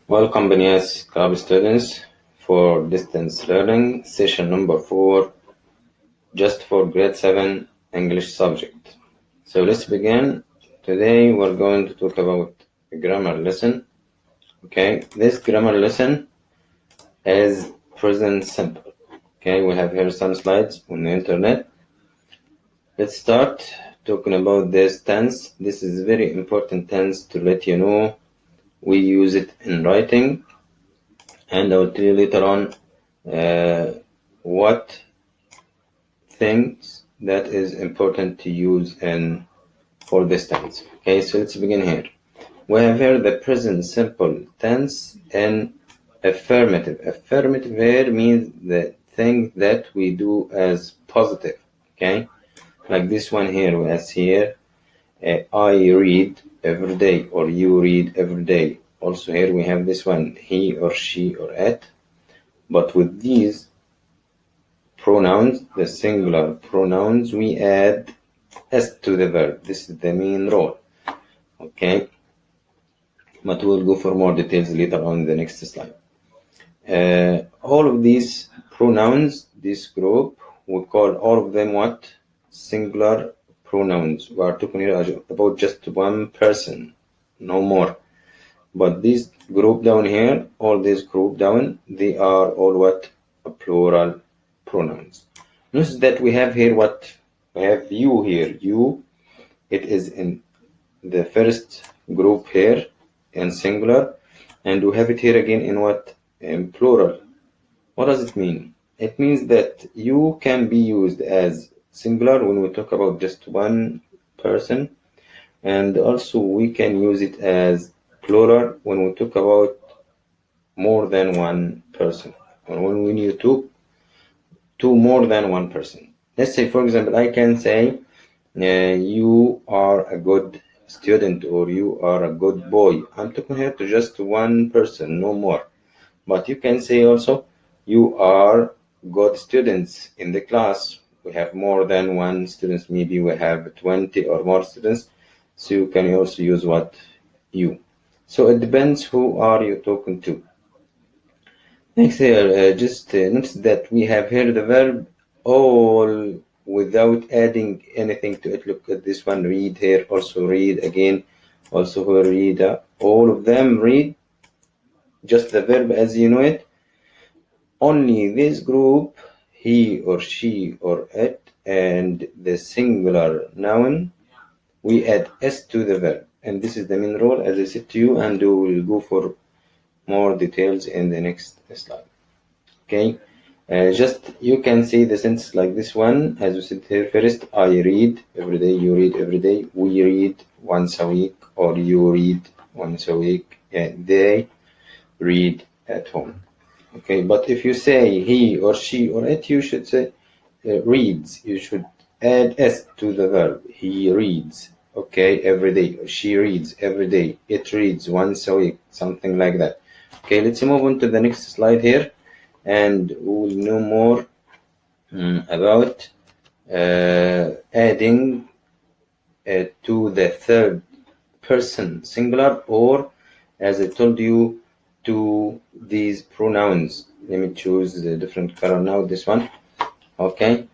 Welcome Benias Club students for distance learning session number 4 just for grade 7 English subject. So let's begin. Today we're going to talk about a grammar lesson. Okay, this grammar lesson is present simple. Okay, we have here some slides on the internet. Let's start talking about this tense. This is very important tense to let you know. We use it in writing, and I will tell you later on what things that is important to use for this tense. Okay, so let's begin here. We have here the present simple tense in affirmative. Affirmative here means the thing that we do as positive. Okay, like this one here, we have here I read every day, or you read every day. Also here we have this one, he or she or it. But with these pronouns, the singular pronouns, we add s to the verb. This is the main rule. Okay, but we'll go for more details later on in the next slide. All of these pronouns, this group, we call all of them what? Singular pronouns. We are talking here about just one person, no more. But this group down here, all this group down, they are all what? Plural pronouns. Notice that we have here what? We have you here. You, it is in the first group here in singular, and we have it here again in what? In plural. What does it mean? It means that you can be used as singular when we talk about just one person, and also we can use it as plural when we talk about more than one person, or when we need to more than one person. Let's say, for example, I can say you are a good student, or you are a good boy. I'm talking here to just one person, no more. But you can say also you are good students in the class. We have more than one students, maybe we have 20 or more students, so you can also use what? You. So it depends who are you talking to. Next here, just notice that we have here the verb all without adding anything to it. Look at this one, read here, also read again, also here read. All of them read, just the verb as you know it. Only this group, he or she or it, and the singular noun, we add s to the verb. And this is the main rule, as I said to you, and we will go for more details in the next slide. Okay, just you can see the sentence like this one, as we said here first. I read every day, you read every day, we read once a week, or you read once a week, they read at home. Okay, but if you say he or she or it, you should say reads. You should add s to the verb. He reads, okay, every day. She reads every day. It reads once a week, something like that. Okay, let's move on to the next slide here, and we'll know more about adding to the third person singular, or as I told you, to these pronouns. Let me choose a different color now, this one. Okay,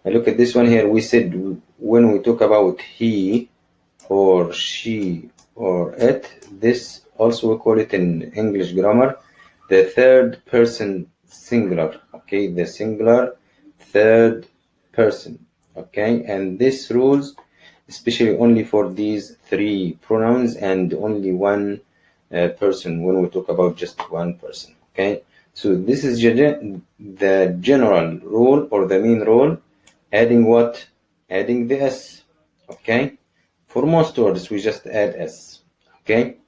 look at this one here. We said when we talk about he or she or it, this also we call it in English grammar the third person singular. Okay, the singular third person. Okay, and this rules especially only for these three pronouns, and only one person when we talk about just one person. Okay, so this is the general rule, or the main rule. Adding what? Adding the s. Okay, for most words we just add s. Okay,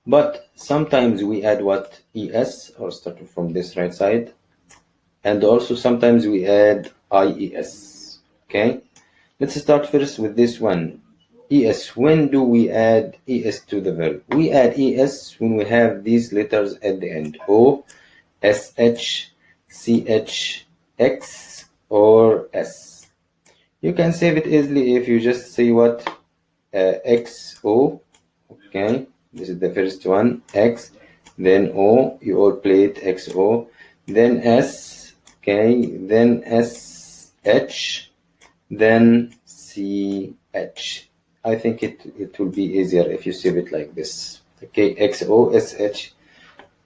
but sometimes we add what? Es, or starting from this right side, and also sometimes we add ies. Okay, let's start first with this one. Es. When do we add es to the verb? We add es when we have these letters at the end. O, sh, ch, x, or s. You can save it easily if you just say what? Xo. Okay, this is the first one. X. then O, you all play it, XO, then S, okay, then SH, then CH. I think it will be easier if you save it like this. Okay, XO, SH,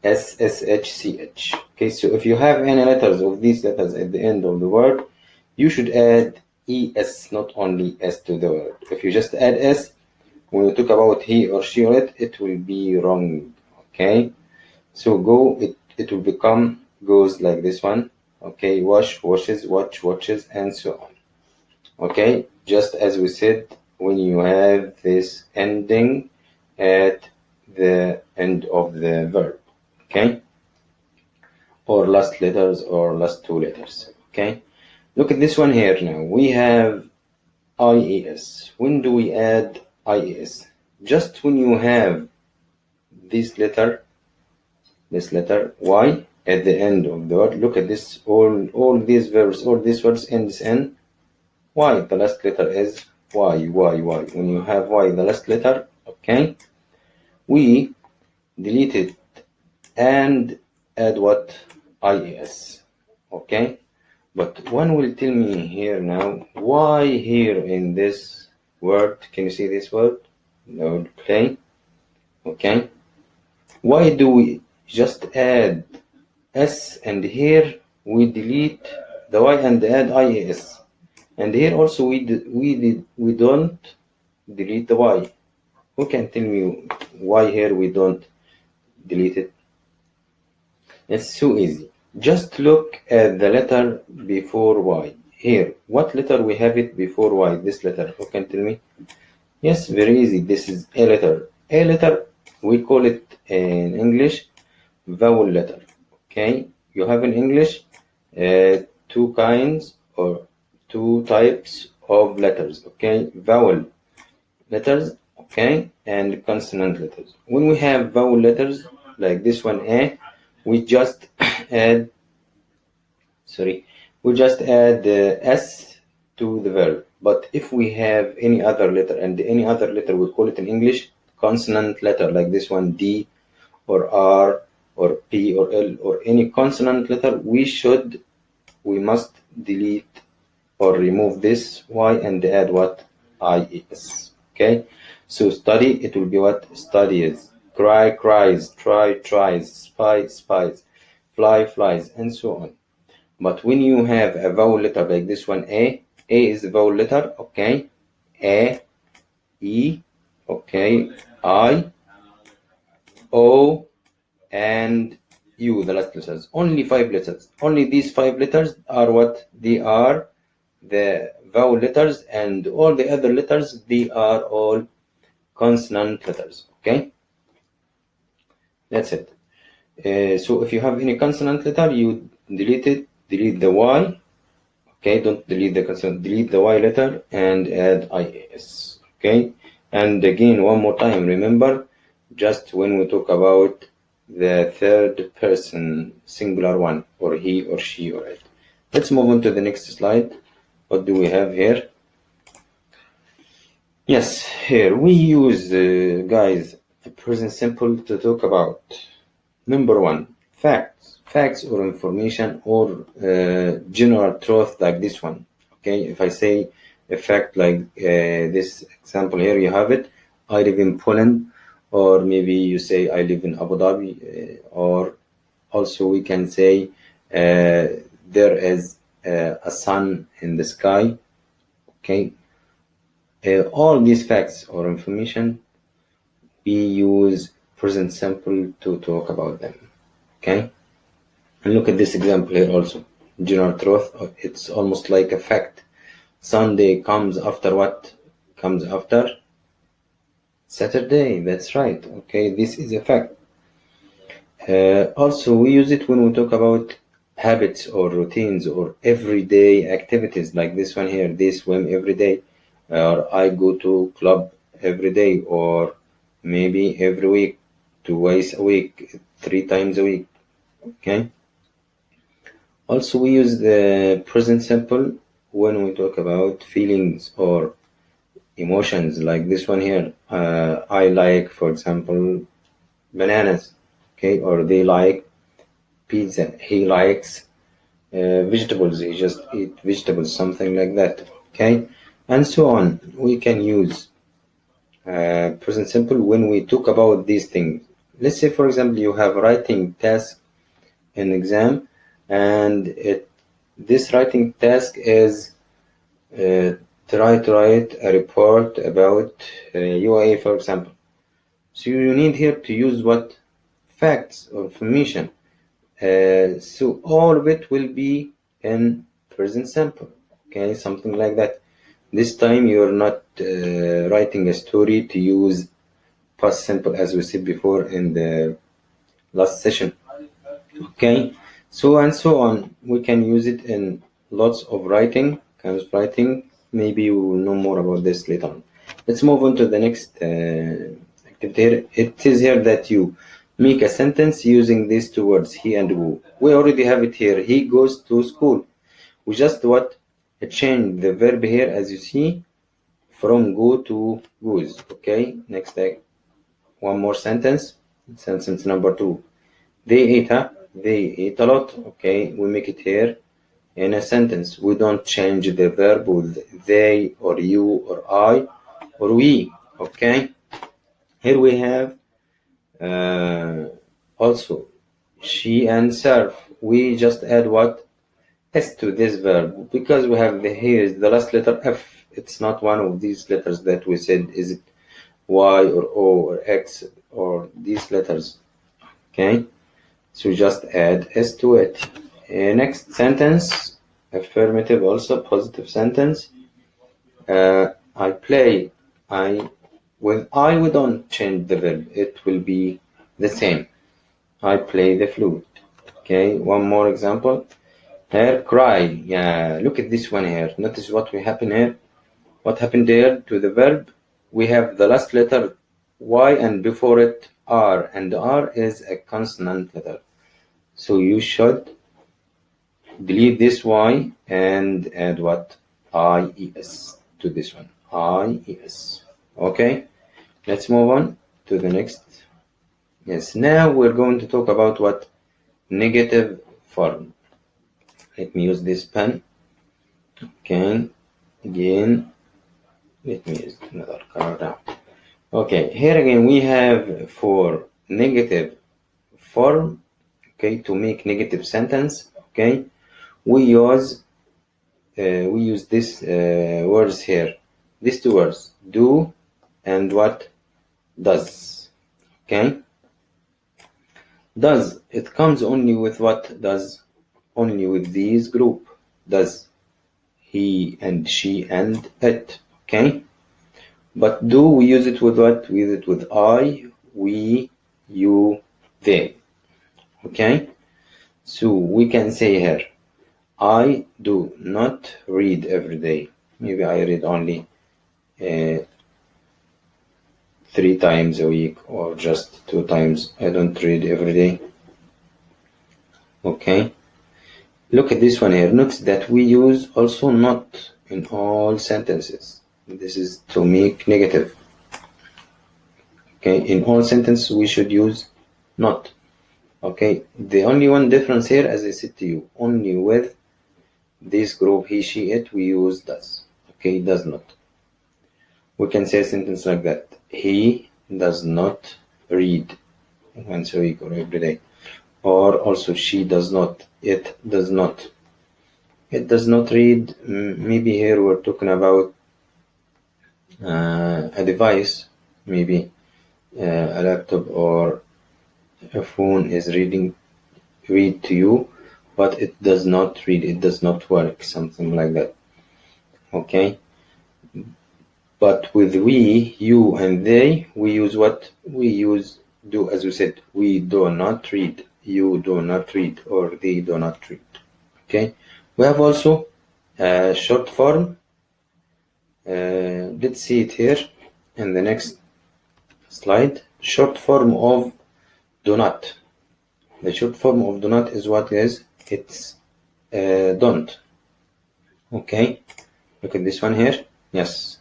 SSH, CH. Okay, so if you have any letters of these letters at the end of the word, you should add ES, not only S to the word. If you just add S, when you talk about he or she or it will be wrong. Okay, so go, it will become goes like this one. Okay, wash, washes, watch, watches, and so on. Okay, just as we said, when you have this ending at the end of the verb. Okay, or last letters or last two letters. Okay, look at this one here now. We have IES. When do we add IES? Just when you have this letter Y at the end of the word. Look at this, all these words ends in Y. The last letter is Y. When you have Y, the last letter, okay, we delete it and add what? IES. Okay, but one will tell me here now, why here in this word, can you see this word? No, play. Okay, why do we just add S and here we delete the Y and add IES, and here also we don't delete the Y? Who can tell me why here we don't delete it? It's so easy. Just look at the letter before Y. Here, what letter we have it before Y? This letter. Who can tell me? Yes, very easy. This is a letter. A letter, we call it in English vowel letter. Okay, you have in English two kinds or two types of letters. Okay, vowel letters, okay, and consonant letters. When we have vowel letters like this one A, we just add S to the verb. But if we have any other letter, and any other letter we call it in English consonant letter, like this one D or R or P or L or any consonant letter, we must delete or remove this Y and add what? IES. Okay, so study, it will be what? Studies. Cry, cries. Try, tries. Spy, spies. Fly, flies, and so on. But when you have a vowel letter like this one, A is the vowel letter, okay, A, E, okay, I, O, and U, the last letters. Only 5 letters. Only these 5 letters are what? They are the vowel letters, and all the other letters, they are all consonant letters. Okay, that's it. So if you have any consonant letter, you delete it, delete the Y. Okay, don't delete the consonant, delete the Y letter and add IAS. Okay, and again, one more time, remember, just when we talk about the third person singular one, or he or she or it. Let's move on to the next slide. What do we have here? Yes, here we use, guys, the present simple to talk about number one, facts or information or general truth, like this one. Okay, if I say a fact like this example here, you have it, I live in Poland, or maybe you say I live in Abu Dhabi, or also we can say there is a sun in the sky. Okay, all these facts or information, we use present simple to talk about them. Okay, and look at this example here also. General truth, it's almost like a fact. Sunday comes after what? Comes after Saturday. That's right. Okay, this is a fact. Also, we use it when we talk about habits or routines or everyday activities, like this one here. They swim every day, or I go to club every day, or maybe every week, twice a week, 3 times a week. Okay. Also, we use the present simple when we talk about feelings or emotions, like this one here. I like, for example, bananas. Okay. okay, or they like pizza, he likes vegetables, he just eat vegetables, something like that, okay, and so on. We can use present simple when we talk about these things. Let's say, for example, you have writing task in exam, and this writing task is try to write a report about UAE, for example. So you need here to use what? Facts or information. So all of it will be in present simple, okay, something like that. This time you're not writing a story to use past simple, as we said before in the last session, okay. So and so on, we can use it in lots of writing, kinds of writing. Maybe we will know more about this later on. Let's move on to the next activity here. It says here that you make a sentence using these two words, he and who. We already have it here. He goes to school. We just what? Change the verb here, as you see, from go to goes. Okay, next one more sentence. Sentence number 2. They ate a lot. Okay, we make it here in a sentence. We don't change the verb with they or you or I or we. Okay, here we have also she and serve. We just add what? S to this verb, because we have here is the last letter F. It's not one of these letters that we said, is it Y or O or X or these letters, okay? So just add S to it. Next sentence, affirmative, also positive sentence. I play. With I we don't change the verb, it will be the same. I play the flute. Okay, one more example. Her cry. Yeah, look at this one here. Notice what happened here. What happened there to the verb? We have the last letter Y and before it R, and R is a consonant letter. So you should delete this Y and add what? IES to this one. IES. Okay, let's move on to the next. Yes, now we're going to talk about what? Negative form. Let me use this pen. Okay, again, let me use another color now. Okay, here again we have for negative form, okay, to make negative sentence, okay, we use this words here, these two words, do and what? Does. Okay, does, it comes only with what? Does only with these group, does, he and she and it, okay. But do we use it with what? We use it with I, we, you, they, okay. So we can say here, I do not read every day. Maybe I read only 3 times a week, or just 2 times. I don't read every day. Okay, look at this one here. Notice that we use also not in all sentences. This is to make negative. Okay, in all sentences we should use not. Okay, the only one difference here, as I said to you, only with this group he, she, it, we use does. Okay, does not. We can say a sentence like that. He does not read once a week or every day. Or also she does not, it does not. It does not read. Maybe here we're talking about a device, maybe a laptop or a phone is read to you, but it does not read, it does not work, something like that. Okay, but with we, you and they, we use what? We use do, as we said, we do not read, you do not read, or they do not read. Okay, we have also a short form. Let's see it here in the next slide. Short form of do not. The short form of do not is what is? It's don't. Okay, look at this one here. Yes,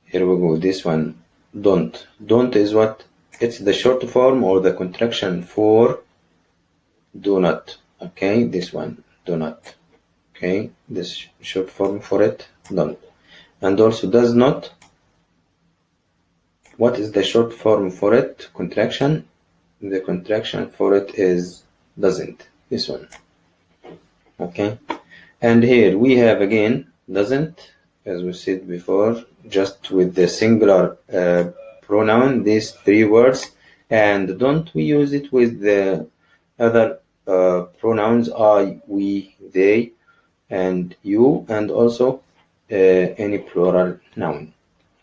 here we go. This one, don't. Don't is what? it's the short form or the contraction for do not. Okay, this one, do not. Okay, this short form for it, don't. And also does not. What is the short form for it? Contraction. The contraction for it is doesn't. This one. Okay, and here we have again doesn't, as we said before, just with the singular pronoun, these three words, and don't we use it with the other pronouns I, we, they, and you, and also any plural noun.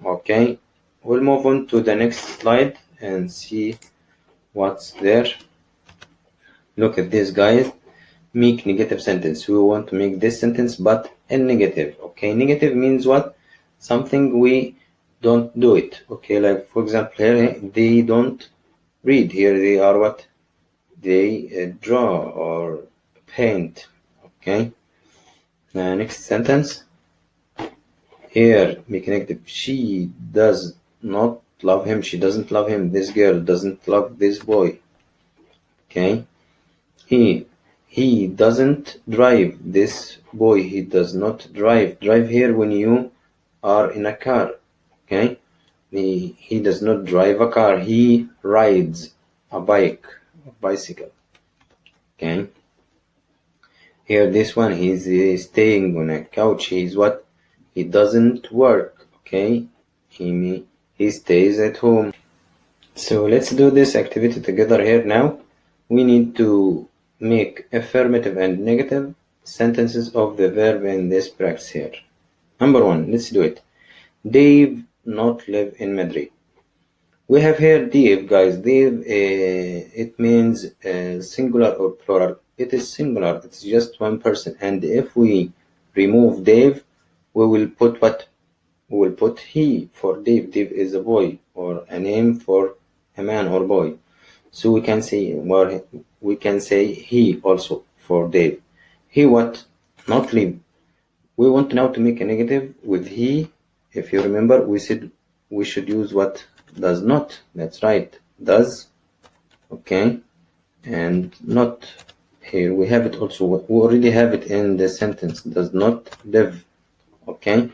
Okay, we'll move on to the next slide and see what's there. Look at this, guys. Make negative sentence. We want to make this sentence but in negative. Okay, negative means what? Something we don't do it. Okay, like for example here they don't read. Here they are what? They draw or paint. Okay, next sentence. Here make negative. She does not love him. She doesn't love him. This girl doesn't love this boy. Okay, he doesn't drive. This boy, he does not drive. Drive here when you are in a car. Okay, he does not drive a car. He rides a bicycle. Okay, here this one, he's staying on a couch. He's what? He doesn't work. Okay, he stays at home. So let's do this activity together here now. We need to make affirmative and negative sentences of the verb in this practice here. Number one, let's do it. Dave not live in Madrid. We have here Dave, guys. Dave, it means singular or plural. It is singular. It's just one person. And if we remove Dave, we will put what? We will put he for Dave. Dave is a boy or a name for a man or boy. So we can say he also for Dave. He what? Not live. We want now to make a negative with he. If you remember, we said we should use what? Does not. That's right. Does. Okay. And not. Here we have it also. We already have it in the sentence. Does not live. Okay.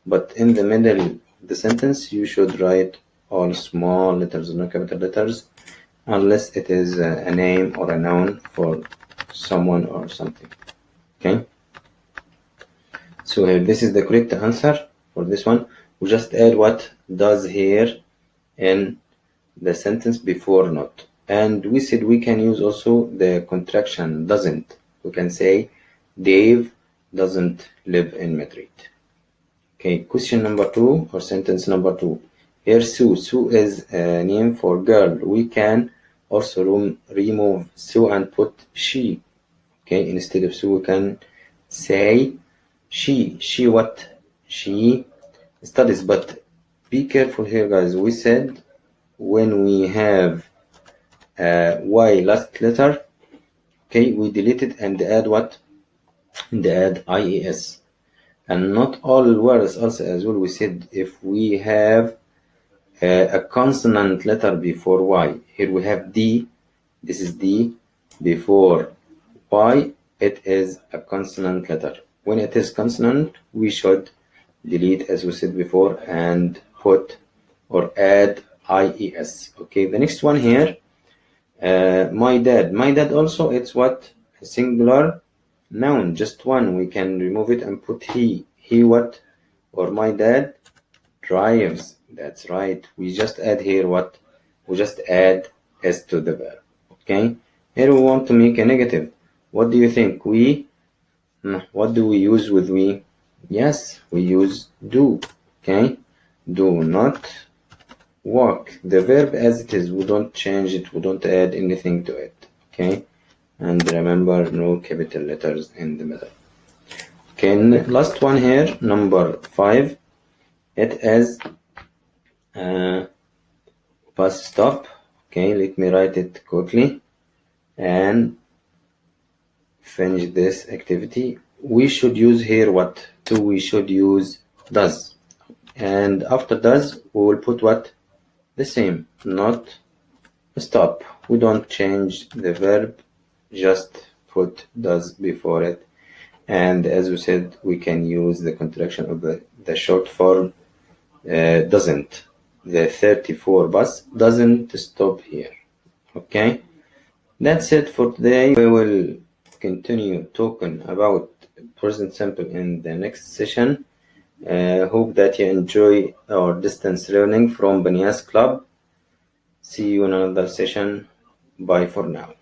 But in the middle of the sentence, you should write all small letters, no capital letters, unless it is a name or a noun for someone or something. Okay, so here this is the correct answer for this one. We just add what does here in the sentence before not, and we said we can use also the contraction doesn't. We can say Dave doesn't live in Madrid. Okay, question number 2 or sentence number 2. Here Sue is a name for girl. We can also remove Sue and put she. Okay, instead of Sue we can say she. She what? She studies. But be careful here, guys. We said when we have Y last letter, okay, we delete it and add what? And add IES. And not all words also as well. We said if we have a consonant letter before Y. Here we have D. This is D. Before Y, it is a consonant letter. When it is consonant, we should delete, as we said before, and put or add IES. Okay, the next one here, my dad. My dad also, it's what? A singular noun, just one. We can remove it and put he. He what? Or my dad drives. That's right. We just add here what? We just add S to the verb. Okay. Here we want to make a negative. What do you think? What do we use with we? Yes, we use do. Okay. Do not walk. The verb as it is. We don't change it. We don't add anything to it. Okay. And remember, no capital letters in the middle. Okay, last one here, number 5. It is bus stop. Okay, let me write it quickly and finish this activity. We should use here what? So we should use does. And after does, we will put what? The same. Not stop. We don't change the verb, just put does before it. And as we said, we can use the contraction of the short form doesn't. The 34 bus doesn't stop here. Okay, that's it for today. We will continue talking about present simple in the next session. Hope that you enjoy our distance learning from Banias Club. See you in another session. Bye for now.